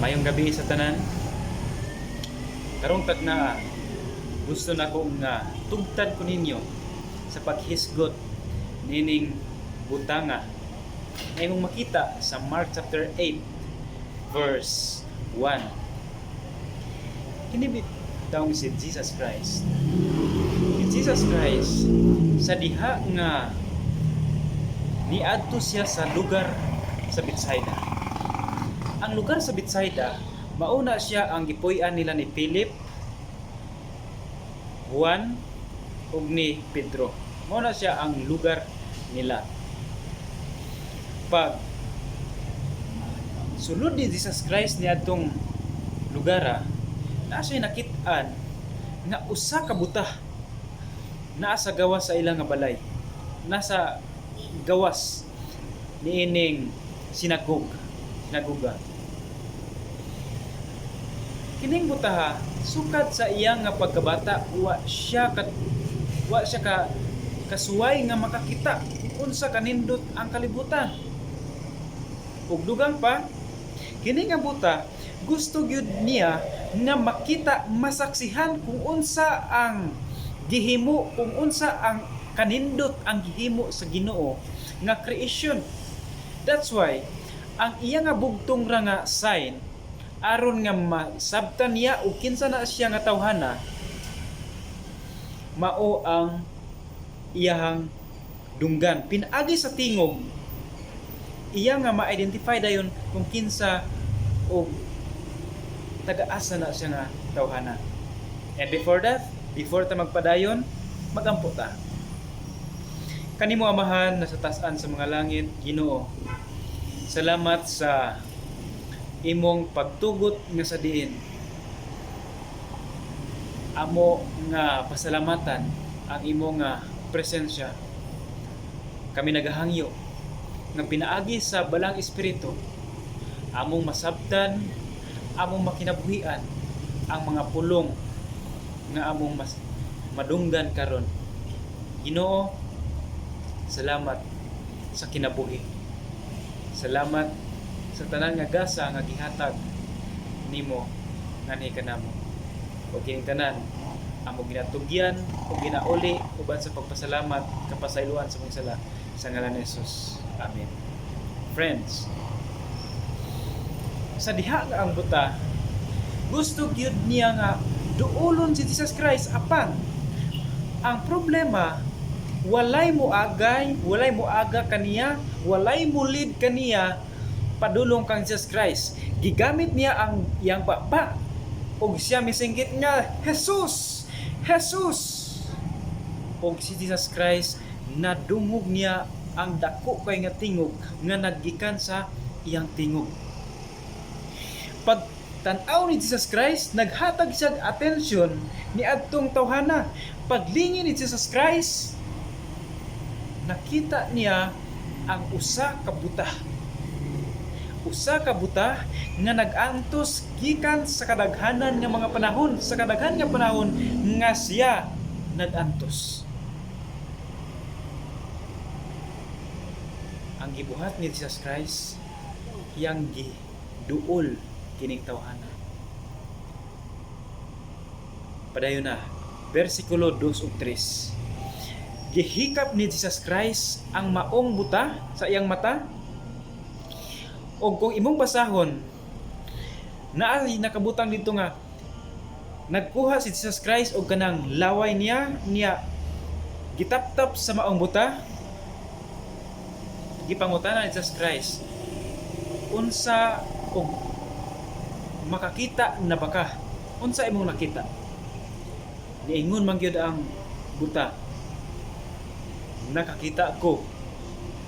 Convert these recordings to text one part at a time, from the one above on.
Mayong gabi sa tanan. Karong tagna gusto na kong tugtad ko ninyo sa paghisgot nining butanga na imong makita sa Mark chapter 8 verse 1. Kinibit taong si Jesus Christ. Si Jesus Christ sa diha nga niadto siya sa lugar sa Bethsaida. Ang lugar sa Bethsaida, mauna siya ang gipuy-an nila ni Philip, Juan, ug ni Pedro. Mauna siya ang lugar nila. Pag sulod ni Jesus Christ niadtong lugara, naa siya nakit-an nga usa ka butah naa sa gawas sa ilang nga balay. Nasa gawas niining sinagoga. Kining butaha sukad sa iyang nga pagkabata wa siya ka kasuway nga makakita unsa kanindot ang kalibutan. Ug dugang pa, kini nga buta gusto gyud niya nga makita, masaksihan kung unsa ang gihimo, kung unsa ang kanindot ang gihimo sa Ginoo nga creation. That's why ang iya nga bugtong ra nga sign aron nga masabtan niya o kinsa na siya nga tawhana, mao ang iyahang dunggan. Pinaagi sa tingog, iya nga ma-identify dayon kung kinsa o taga-asa na siya nga tawhana. And before that, before ta magpadayon, magampo ta. Kanimo Amahan na sa taas-an sa mga langit, Ginoo, salamat sa imong pagtugot nga sa diin. Amo nga pasalamatan ang imong nga presensya. Kami nagahangyo nga pinaagi sa balang espiritu among masabtan, among makinabuhian ang mga pulong nga among madunggan karon. Ginoo, salamat sa kinabuhi. Salamat sa tanan nga gasa nga gihatag nimo nganhi kanamo. O kining tanan amo ginatugyan o ginauli uban sa pagpasalamat kapasayloan sa mong sala sa ngalan ni Jesus. Amen. Friends, sa diha nga ang buta, gusto gyud niya nga duolon si Jesus Christ apan ang problema walay mo aga kaniya, walay mo lead kaniya padulong kang Jesus Christ. Gigamit niya ang iyang baba ug siya misinggit nga Jesus. Ug si Jesus Christ nadungog niya ang dako kay nga tingog nga naggikan sa iyang tingog. Pag tan-aw ni Jesus Christ, naghatag siya atensyon ni adtong tawhana. Paglingi ni Jesus Christ, nakita niya ang usa ka buta nga nag-antos gikan sa kadaghanan nga mga panahon, nga siya nag-antos. Ang gibuhat ni Jesus Christ yang giduol kining tawhana. Padayon na versikulo 2 ug 3. Gihikap ni Jesus Christ ang maong buta sa iyang mata. O kung imong basahon, naay nakabutang dito nga nagkuha si Jesus Christ og kanang laway niya gitaptap sa maong buta. Gipangutana ni Jesus Christ, unsa og makakita na baka? Unsa imong nakita? Niingon man gyud ang buta, nakakita ko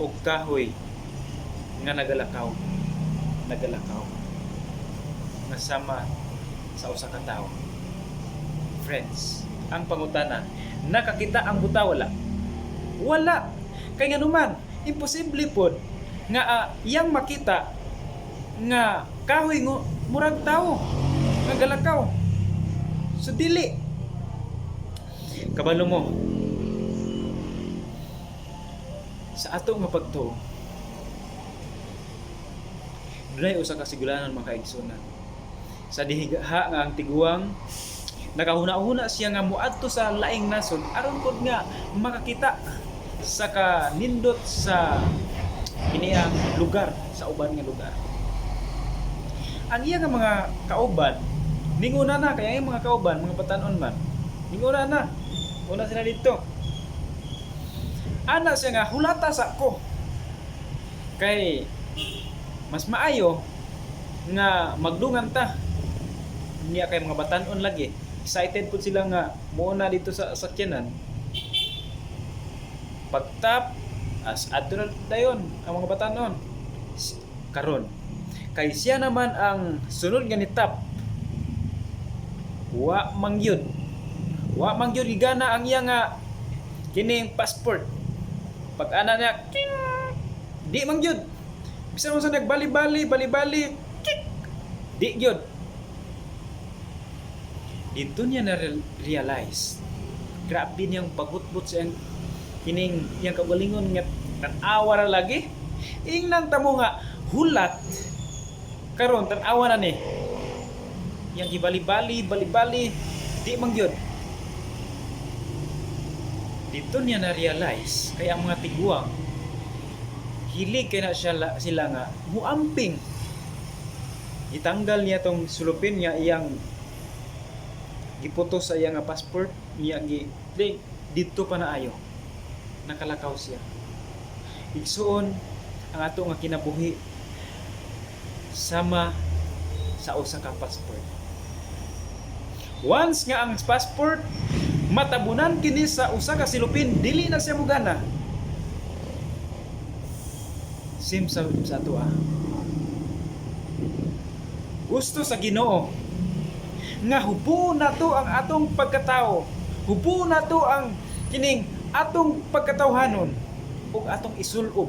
og kahoy nga nagalakaw nasama sa usa ka tawo. Friends, ang pangutana, nakakita ang buta? Wala. Kay nga naman, imposible pod nga iyang makita nga kahoy ngo murag tawo nga galakaw. So dili. Kabalo mo, sa ato nga pagtuo, dunay usa ka sigulanon mga kaigsunan. sa diha nga ang tiguang nakahuna-huna siya nga muadto sa laing nasod aron pod nga makakita sa kanindot sa kiniyang lugar, sa uban nga lugar. Ang iya nga mga kauban ninguna na, kaya yung mga kauban, mga batanon man ninguna na, una sila dito. Ana siya nga hulata sa ko kay mas maayo nga magdungan ta niya kay mga batanon lagi. Excited po sila nga muna dito sa sakyanan. Pagtap as adto dayon ang mga batanon karon. Kay siya naman ang sunod nga ni tap. Wa mangyud gigana ang iya nga kining passport. Pag ana niya king, di mangyud. Bisan mo sa nagbali-bali, kik, di gyud. Dito niya na-realize. Grabe niyang pagutbot sa kining yang kagalingon nga tan-awa ra lagi. Ingnan ta mo nga hulat karon tan-awa na ni. Yang gibali-bali, di mangyud. Dito niya na-realize kaya ang mga tiguang hilig kay na sila nga muamping. Itanggal niya tong sulupin niya iyang giputos sa iyang passport niya dito pa na ayo nakalakaw siya. Igsuon ang ato nga kinabuhi sama sa usa ka passport. Once nga ang passport matabunan kini sa usa ka silupin, dili na siya mugana. Sim sa ato gusto sa Ginoo nga hubo na to ang atong pagkatao, hubo na to ang kining atong pagkatawhanon ug atong isulob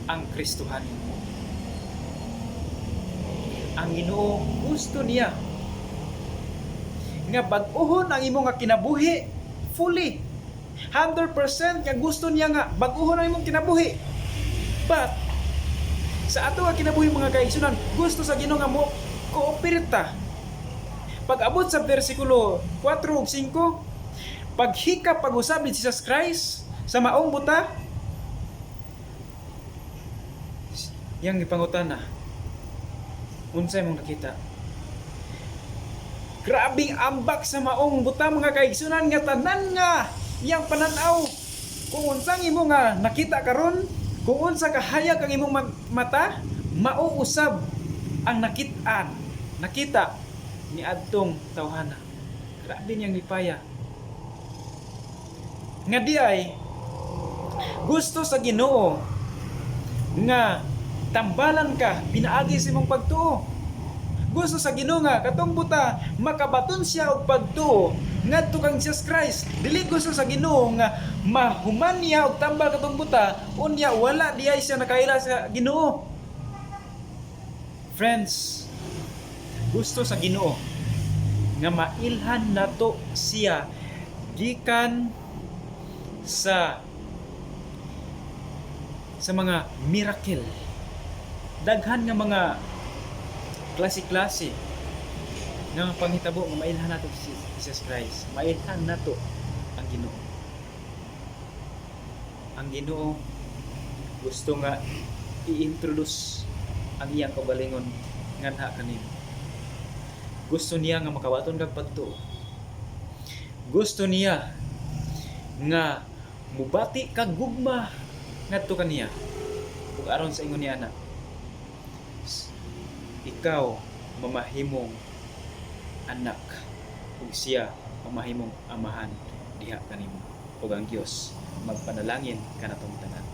ang Kristohanon. Ang Ginoo gusto niya nga bag-ohon ang imong nga kinabuhi fully 100% nga gusto niya nga bag-ohon ang imong kinabuhi. But sa ato nga kinabuhi mga kaigsunan, gusto sa Ginoo nga mo kooperta. Pag abot sa bersikulo 4 ug 5, paghika pag-usab ni Jesus Christ sa maong buta, yang ipangutana, unsay mong nakita? Grabing ambak sa maong buta mga kaigsunan nga tanan nga yang pananaw. Kung unsang imo nga nakita karon, kung unsa kahayag ang imong mata, mauusab ang nakita ni adtong tawhana. Grabe niyang lipaya. Nga di ay gusto sa Ginoo nga tambalan ka pinaagi sa imong pagtuo. Gusto sa Ginoo nga katong buta makabaton siya og pagtuo ngadto kang Jesus Christ. Dili gusto sa Ginoo nga mahuman niya og tambal katong buta unya wala diay siya nakaila sa Ginoo. Friends, gusto sa Ginoo nga mailhan nato siya gikan sa mga miracle. Daghan nga mga klase-klase nga panghitabo nga mailhan nato si Jesus Christ. Mailhan nato ang Ginoo. Ang Ginoo gusto nga i-introduce ang iyang kaugalingon nganha kanimo. Gusto niya nga makawaton kag pagtuo. Gusto niya nga mubati kag gugma ngadto kaniya. Ug aron sa ingon niya na ikaw mamahimong anak ug siya mamahimong amahan diha kanimo. Ug ang Dios magpanalangin kanatong tanan.